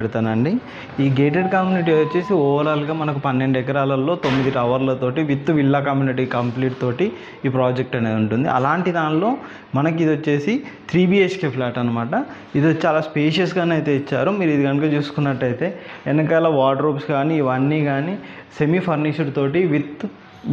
పెడతానండి. ఈ gated community వచ్చేసి ఓవరాల్గా మనకు 12 ఎకరాలలో 9 టవర్లతోటి విత్ విల్లా కమ్యూనిటీ కంప్లీట్ తోటి ఈ ప్రాజెక్ట్ అనేది ఉంటుంది. అలాంటి దానిలో మనకి ఇది వచ్చేసి 3 BHK ఫ్లాట్ అనమాట. ఇది చాలా స్పేషియస్గానే అయితే ఇచ్చారు. మీరు ఇది కనుక చూసుకున్నట్టయితే వెనకాల వార్డ్రోబ్స్ కానీ ఇవన్నీ కానీ సెమీ ఫర్నిష్డ్ తోటి విత్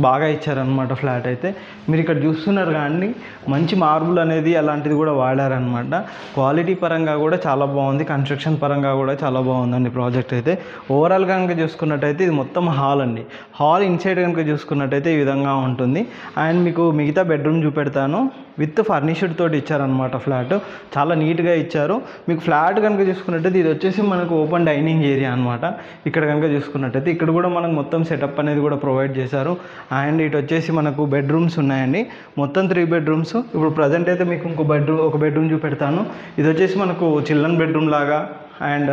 బాగా ఇచ్చారనమాట. ఫ్లాట్ అయితే మీరు ఇక్కడ చూస్తున్నారు కానీ మంచి మార్బుల్ అనేది అలాంటిది కూడా వాడారనమాట. క్వాలిటీ పరంగా కూడా చాలా బాగుంది, కన్స్ట్రక్షన్ పరంగా కూడా చాలా బాగుందండి ప్రాజెక్ట్ అయితే. ఓవరాల్గా కనుక చూసుకున్నట్టయితే ఇది మొత్తం హాల్ అండి. హాల్ ఇన్సైడ్ కనుక చూసుకున్నట్టయితే ఈ విధంగా ఉంటుంది. అండ్ మీకు మిగతా బెడ్రూమ్ చూపెడతాను. విత్ ఫర్నిష్డ్ తోటి ఇచ్చారనమాట. ఫ్లాట్ చాలా నీట్గా ఇచ్చారు. మీకు ఫ్లాట్ కనుక చూసుకున్నట్టయితే ఇది వచ్చేసి మనకు ఓపెన్ డైనింగ్ ఏరియా అనమాట. ఇక్కడ కనుక చూసుకున్నట్టయితే ఇక్కడ కూడా మనకు మొత్తం సెటప్ అనేది కూడా ప్రొవైడ్ చేశారు. అండ్ ఇటు వచ్చేసి మనకు బెడ్రూమ్స్ ఉన్నాయండి. మొత్తం 3 బెడ్రూమ్స్. ఇప్పుడు ప్రజెంట్ అయితే మీకు ఒక బెడ్రూమ్ చూపెడతాను. ఇది వచ్చేసి మనకు చిల్డ్రన్ బెడ్రూమ్ లాగా అండ్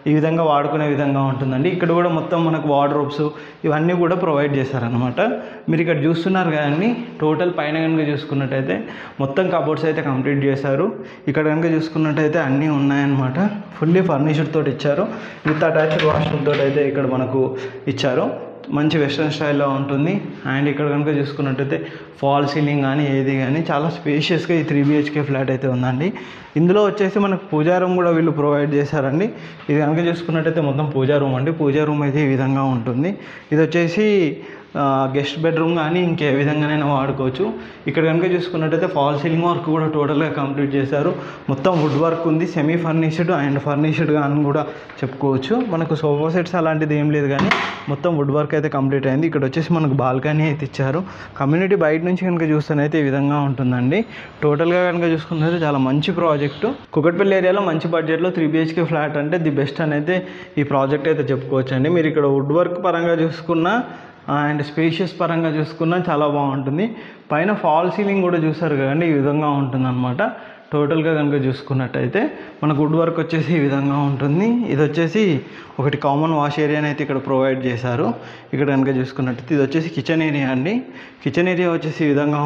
ఈ విధంగా వాడుకునే విధంగా ఉంటుందండి. ఇక్కడ కూడా మొత్తం మనకు వార్డ్రోబ్స్ ఇవన్నీ కూడా ప్రొవైడ్ చేశారనమాట. మీరు ఇక్కడ చూస్తున్నారు కదండి. టోటల్ పైన కనుక చూసుకున్నట్టయితే మొత్తం కబోర్డ్స్ అయితే కంప్లీట్ చేశారు. ఇక్కడ కనుక చూసుకున్నట్టయితే అన్నీ ఉన్నాయన్నమాట. ఫుల్లీ ఫర్నిష్డ్ తోటి ఇచ్చారు. విత్ అటాచ్డ్ వాష్రూమ్ తోటి అయితే ఇక్కడ మనకు ఇచ్చారు. మంచి వెస్ట్రన్ స్టైల్లో ఉంటుంది. అండ్ ఇక్కడ కనుక చూసుకున్నట్టయితే ఫాల్ సీలింగ్ కానీ ఏది కానీ చాలా స్పేషియస్గా ఈ 3 BHK ఫ్లాట్ అయితే ఉందండి. ఇందులో వచ్చేసి మనకు పూజా రూమ్ కూడా వీళ్ళు ప్రొవైడ్ చేశారండి. ఇది కనుక చూసుకున్నట్టయితే మొత్తం పూజా రూమ్ అండి. పూజా రూమ్ అయితే ఈ విధంగా ఉంటుంది. ఇది వచ్చేసి గెస్ట్ బెడ్రూమ్ కానీ ఇంకే విధంగానైనా వాడుకోవచ్చు. ఇక్కడ కనుక చూసుకున్నట్టయితే ఫాల్ సీలింగ్ వర్క్ కూడా టోటల్గా కంప్లీట్ చేశారు. మొత్తం వుడ్ వర్క్ ఉంది. సెమీ ఫర్నిష్డ్ అండ్ ఫర్నిష్డ్గా అని కూడా చెప్పుకోవచ్చు. మనకు సోఫా సెట్స్ అలాంటిది ఏం లేదు కానీ మొత్తం వుడ్ వర్క్ అయితే కంప్లీట్ అయింది. ఇక్కడ వచ్చేసి మనకు బాల్కనీ అయితే ఇచ్చారు. కమ్యూనిటీ బయట నుంచి కనుక చూస్తేనైతే ఈ విధంగా ఉంటుందండి. టోటల్గా కనుక చూసుకున్నట్లయితే చాలా మంచి ప్రాజెక్టు. కుకట్పల్లి ఏరియాలో మంచి బడ్జెట్లో 3 BHK ఫ్లాట్ అంటే ది బెస్ట్ అనేది ఈ ప్రాజెక్ట్ అయితే చెప్పుకోవచ్చు అండి. మీరు ఇక్కడ వుడ్ వర్క్ పరంగా చూసుకున్నా అండ్ స్పేషియస్ పరంగా చూసుకున్నా చాలా బాగుంటుంది. పైన ఫాల్ సీలింగ్ కూడా చూసారు కదండి, ఈ విధంగా ఉంటుంది అనమాట. టోటల్గా కనుక చూసుకున్నట్టయితే మనకు వుడ్ వర్క్ వచ్చేసి ఈ విధంగా ఉంటుంది. ఇది వచ్చేసి ఒకటి కామన్ వాష్ ఏరియాని అయితే ఇక్కడ ప్రొవైడ్ చేశారు. ఇక్కడ కనుక చూసుకున్నట్టయితే ఇది వచ్చేసి కిచెన్ ఏరియా అండి. కిచెన్ ఏరియా వచ్చేసి ఈ విధంగా